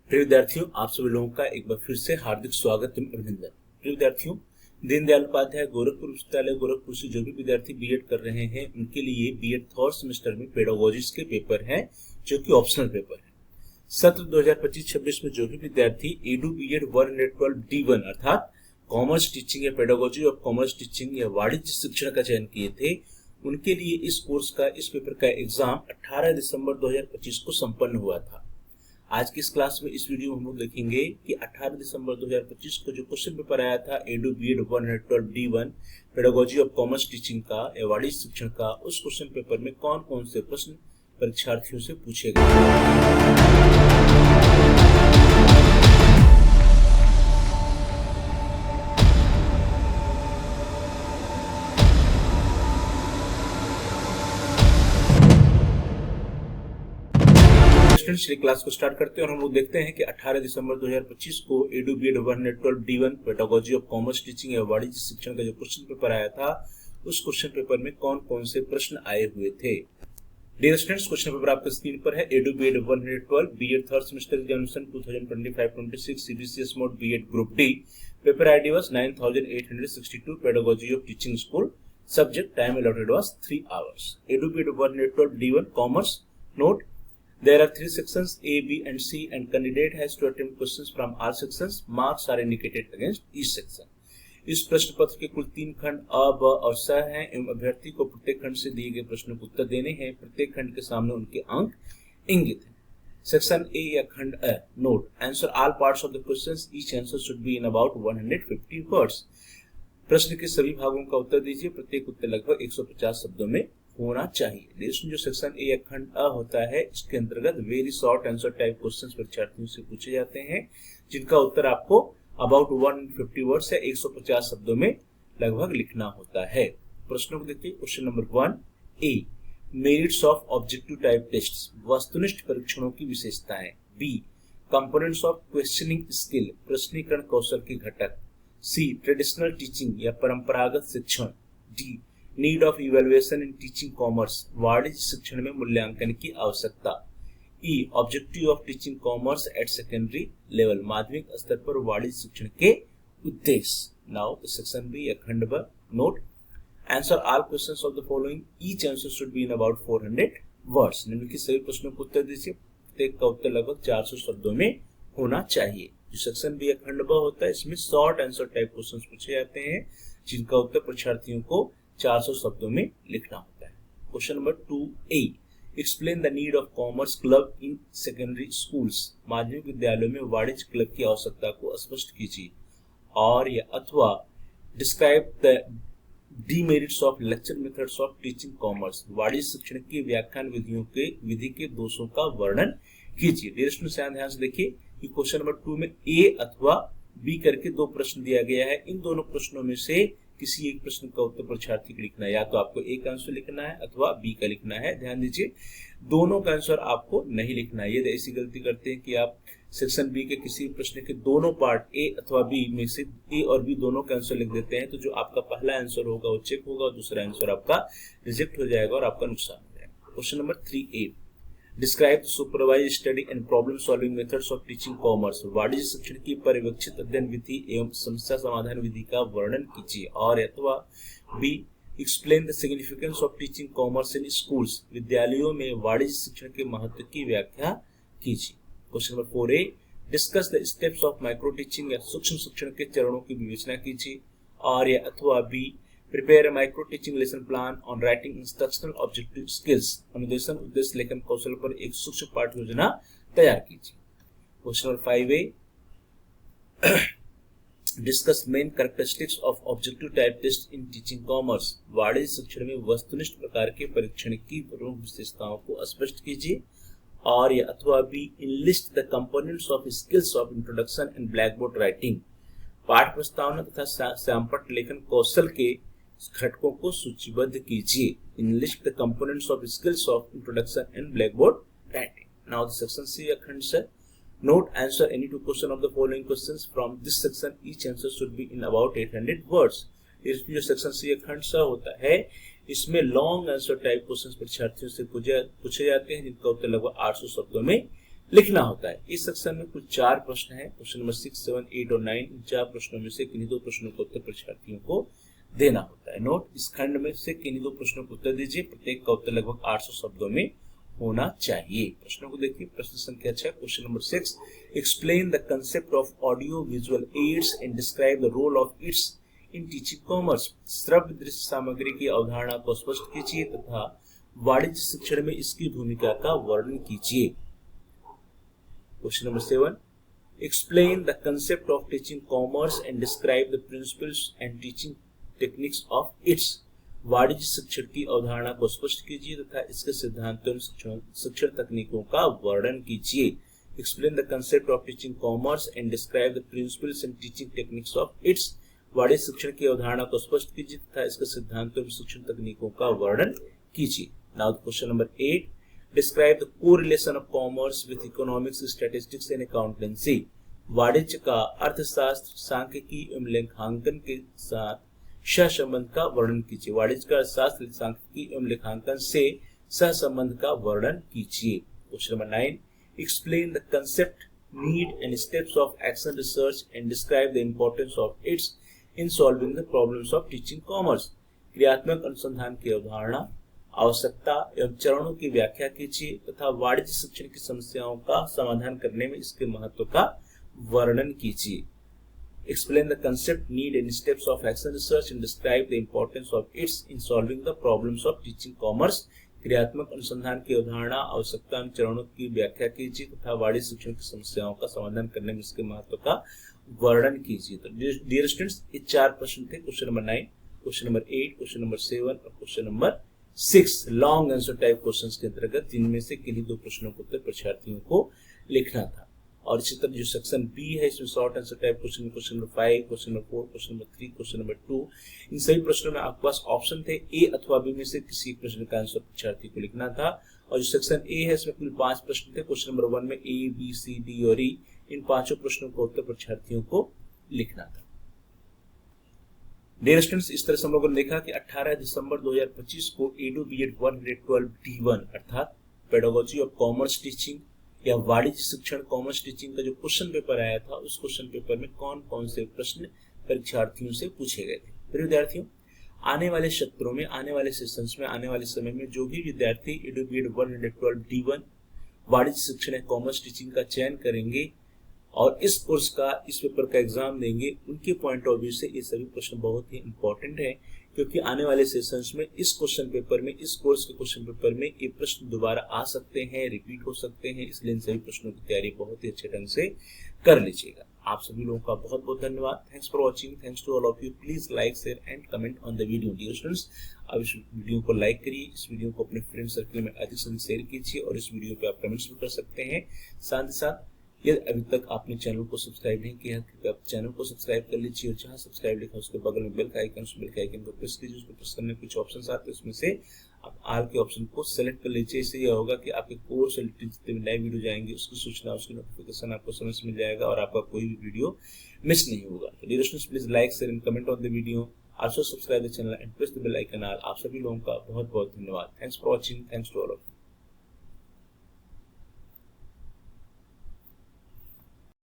प्रिय विद्यार्थियों, आप सभी लोगों का एक बार फिर से हार्दिक स्वागत एवं अभिनंदन। प्रिय विद्यार्थियों, दीनदयाल उपाध्याय गोरखपुर विश्वविद्यालय गोरखपुर से जो भी विद्यार्थी बीएड कर रहे हैं उनके लिए बीएड थर्ड सेमेस्टर में पेडागोजिक्स के पेपर हैं जो कि ऑप्शनल पेपर है। सत्र 2025-26 में जो भी विद्यार्थी एडू बीएड 112 D1 अर्थात कॉमर्स टीचिंग या पेडागोजी ऑफ कॉमर्स टीचिंग या वाणिज्य शिक्षण का चयन किए थे, उनके लिए इस कोर्स का इस पेपर का एग्जाम 18 दिसंबर 2025 को संपन्न हुआ था। आज की इस क्लास में इस वीडियो में हम लोग देखेंगे कि 18 दिसंबर 2025 को जो क्वेश्चन पेपर आया था edu BEd 112 D1 pedagogy of commerce teaching का या वाणिज्य शिक्षण का, उस क्वेश्चन पेपर में कौन कौन से प्रश्न परीक्षार्थियों से पूछे गए। चलिए क्लास को स्टार्ट करते हैं और हम लोग देखते हैं कि 18 दिसंबर 2025 को edu BEd 112 D1 pedagogy of commerce teaching या वाणिज्य शिक्षण का जो क्वेश्चन पेपर आया था, उस क्वेश्चन पेपर में कौन कौन से प्रश्न आए हुए थे। डियर स्टूडेंट्स, क्वेश्चन पेपर आपके स्क्रीन पर है। Edu BEd 112 BEd third semester examination 2025-26 CBCS mode BEd group D. Paper ID was 9862 pedagogy of teaching school. Subject time allotted was 3 hours। Edu BEd 112 D1 commerce. Note: There are 3 sections A, B and C and candidate has to attempt questions from all sections. Marks are indicated against each section. इस प्रश्न पत्र के कुल 3 खंड अ, ब और स हैं एवं अभ्यर्थी को प्रत्येक खंड से दिए गए प्रश्नों को उत्तर देने हैं। प्रत्येक खंड के सामने उनके अंक इंगित हैं। सेक्शन ए या खंड अ। Note: answer all parts of the questions, each answer should be in about 150 words. प्रश्न के सभी भागों का उत्तर दीजिए। प्रत्येक उत्तर लगभग 150 शब्दों में होना चाहिए। लेकिन जो सेक्शन ए या खंड अ होता है, इसके अंतर्गत very short answer type questions परीक्षार्थियों से पूछे जाते हैं, जिनका उत्तर आपको अबाउट 150 वर्ड्स या 150 शब्दों में लगभग लिखना होता है। प्रश्नों को देखिए। Question number 1 A, merits of objective type test, वस्तुनिष्ठ परीक्षणों की विशेषताएं। B, components of questioning skill, प्रश्नीकरण कौशल के घटक। सी, ट्रेडिशनल टीचिंग या परंपरागत शिक्षण। D, need of evaluation in teaching commerce, वाणिज्य शिक्षण में मूल्यांकन की आवश्यकता। E, objective of teaching commerce at secondary level, माध्यमिक स्तर पर वाणिज्य शिक्षण के उद्देश्य। नाउ सेक्शन बी या खंड ब। Note: answer all questions of the following, each answer should be in about 400 words. निम्नलिखित सभी प्रश्नों को उत्तर दीजिए। प्रत्येक का उत्तर लगभग 400 शब्दों में होना चाहिए। जो सेक्शन बी या खंड ब होता है, इसमें शॉर्ट आंसर टाइप क्वेश्चन पूछे जाते हैं, जिनका उत्तर परीक्षार्थियों को 400 शब्दों में लिखना होता है। Question number 2A, explain the need of commerce club in secondary schools, माध्यमिक विद्यालयों में वाणिज्य क्लब की आवश्यकता को स्पष्ट कीजिए। और या अथवा describe the demerits of lecture methods of teaching commerce, वाणिज्य शिक्षण की व्याख्यान विधि के दोषों का वर्णन कीजिए। डियर स्टूडेंट्स, ध्यान से देखिए कि क्वेश्चन नंबर 2 में ए अथवा बी करके 2 प्रश्न दिया गया है। इन दोनों प्रश्नों में से किसी एक प्रश्न का उत्तर परीक्षार्थी को लिखना है। या तो आपको ए का आंसर लिखना है अथवा बी का लिखना है। ध्यान दीजिए, दोनों का आंसर आपको नहीं लिखना है। यदि ऐसी गलती करते हैं कि आप सेक्शन बी के किसी प्रश्न के दोनों पार्ट ए अथवा बी में से ए और बी दोनों का आंसर लिख देते हैं, तो जो आपका पहला आंसर होगा वो चेक होगा और दूसरा आंसर आपका रिजेक्ट हो जाएगा और आपका नुकसान हो जाएगा। Question number 3A, describe supervise study and problem solving methods of teaching commerce, वाणिज्य शिक्षण की पर्यवेक्षित अध्ययन विधि एवं समस्या समाधान विधि का वर्णन कीजिए। और अथवा B, explain the significance of teaching commerce in schools, विद्यालयों में वाणिज्य शिक्षण के महत्व की व्याख्या कीजिए। Question number 4A, discuss the steps of micro teaching या सूक्ष्म शिक्षण के चरणों की विवेचना कीजिए। और अथवा B, prepare micro teaching lesson plan on writing instructional objective skills, अनुदेशन उद्देश्य लेखन कौशल पर एक सूक्ष्म पाठ योजना तैयार कीजिए। Question number 5A, discuss main characteristics of objective type test in teaching commerce, वाणिज्य शिक्षण में वस्तुनिष्ठ प्रकार के परीक्षण की प्रमुख विशेषताओं को स्पष्ट कीजिए। और अथवा B, enlist the components of skills of introduction and black board writing, पाठ प्रस्तावना तथा श्यामपट्ट लेखन कौशल के घटकों को सूचीबद्ध कीजिए। Enlist the components of skills of introduction and black board writing. Now the section C या खंड से। नोट: answer any 2 question of the following questions from this section, each answer should be in about 800 words. इसमें जो section C या खंड सा होता है, इसमें लॉन्ग आंसर टाइप क्वेश्चंस परीक्षार्थियों से पूछे जाते हैं, जिनका उत्तर लगभग 800 शब्दों में लिखना होता है। इस सेक्शन में कुल 4 प्रश्न है। क्वेश्चन नंबर 6, 7, 8 और 9। इन 4 प्रश्नों में से किन्हीं 2 प्रश्नों का उत्तर परीक्षार्थियों को देना होता है। नोट, इस खंड में से किन्हीं 2 प्रश्नों का उत्तर दीजिए। प्रत्येक का उत्तर लगभग 800 शब्दों में होना चाहिए। प्रश्नों को देखिए। प्रश्न संख्या 6, question number 6, explain the concept of audio visual aids and describe the role of its in teaching commerce. श्रव्य दृश्य सामग्री की अवधारणा को स्पष्ट कीजिए तथा वाणिज्य शिक्षण में इसकी भूमिका का वर्णन कीजिए। Question number 7. Explain the concept of teaching commerce and describe the principles and teaching techniques of its. वाणिज्य शिक्षण की अवधारणा को स्पष्ट कीजिए तथा इसके सिद्धांतों एवं शिक्षण तकनीकों का वर्णन कीजिए। Explain the concept of teaching commerce and describe the principles and teaching techniques of its. वाणिज्य शिक्षण की अवधारणा को स्पष्ट कीजिए तथा इसके सिद्धांतों एवं शिक्षण तकनीकों का वर्णन कीजिए। Now question number 8. Describe the correlation of commerce with economics, statistics and accountancy. वाणिज्य का अर्थशास्त्र, सांख्यिकी एवं लेखांकन के साथ सहसंबंध का वर्णन कीजिए। वाणिज्य का अर्थशास्त्र, सांख्यिकी एवं लेखांकन से सहसंबंध का वर्णन कीजिए। Question number 9. Explain the concept, need and steps of action research and describe the importance of its in solving the problems of teaching commerce. क्रियात्मक अनुसंधान की अवधारणा, आवश्यकता एवं चरणों की व्याख्या कीजिए तथा वाणिज्य शिक्षण की समस्याओं का समाधान करने में इसके महत्व का वर्णन कीजिए। Explain the concept, need and steps of action research and describe the importance of its in solving the problems of teaching commerce. क्रियात्मक अनुसंधान की अवधारणा, आवश्यकता एवं चरणों की व्याख्या कीजिए तथा वाणिज्य शिक्षण की समस्याओं का समाधान करने में इसके महत्व का वर्णन कीजिए। तो डियर स्टूडेंट्स, ये 4 प्रश्न थे। Question number 9, question number 8, question number 7 और question number 6 long answer type questions के अंतर्गत, जिनमें से किन्हीं 2 प्रश्नों को उत्तर परीक्षार्थियों को लिखना था। और इसी तरह जो सेक्शन बी है, इसमें short answer type question, question number 5, question number 4, question number 3, question number 2, इन सभी प्रश्नों में आपके पास ऑप्शन थे ए अथवा बी में से किसी प्रश्न का आंसर परीक्षार्थी को लिखना था। और जो सेक्शन ए है, इसमें कुल 5 प्रश्न थे। क्वेश्चन नंबर 1 में ए, बी, सी, डी और ई, इन 5 प्रश्नों का उत्तर परीक्षार्थियों को लिखना था। डियर स्टूडेंट्स, इस तरह से हम लोगों ने देखा कि 18 दिसंबर 2025 को एडू बीएड 112 D1 अर्थात पेडागोजी ऑफ कॉमर्स टीचिंग या वाणिज्य शिक्षण कॉमर्स टीचिंग का जो क्वेश्चन पेपर आया था, उस क्वेश्चन पेपर में कौन कौन से प्रश्न परीक्षार्थियों से पूछे गए थे। फिर विद्यार्थियों, आने वाले सत्रों में, आने वाले सेशंस में, आने वाले समय में जो भी विद्यार्थी एडू बीएड 112 D1 वाणिज्य शिक्षण या कॉमर्स टीचिंग का चयन करेंगे और इस कोर्स का, इस पेपर का एग्जाम देंगे, उनके पॉइंट ऑफ व्यू से ये सभी प्रश्न बहुत ही इंपॉर्टेंट है, क्योंकि आने वाले सेशंस में इस क्वेश्चन पेपर में, इस कोर्स के क्वेश्चन पेपर में ये प्रश्न दोबारा आ सकते हैं, रिपीट हो सकते हैं। इसलिए इन सभी प्रश्नों की तैयारी बहुत ही अच्छे ढंग से कर लीजिएगा। आप सभी लोगों का बहुत बहुत धन्यवाद। Thanks for watching. Thanks to all of you. Please like, share and comment on the video. Dear students, अब इस वीडियो को लाइक करिए, इस वीडियो को अपने फ्रेंड सर्कल में अधिक से अधिक शेयर कीजिए और इस वीडियो पे आप कमेंट्स भी कर सकते हैं। साथ ही साथ यदि अभी तक आपने चैनल को सब्सक्राइब नहीं किया है, आप चैनल को सब्सक्राइब कर लीजिए और जहां सब्सक्राइब लिखा है उसके बगल में बेल का आइकन, उस बेल के आइकन को प्रेस कीजिए। उसको प्रेस करने कुछ ऑप्शंस आते हैं, उसमें से आप आल के ऑप्शन को सेलेक्ट कर लीजिए। इससे यह होगा कि आपके कोर्स रिलेटेड जितने भी नए वीडियो जाएंगे उसकी सूचना, उसकी नोटिफिकेशन आपको समय से मिल जाएगा और आपका कोई भी वीडियो मिस नहीं होगा। तो dear students, please like, share and comment on the video. Also subscribe the channel and press the bell icon. आप सभी लोगों का बहुत बहुत धन्यवाद। Thanks for watching. Thanks to all of you.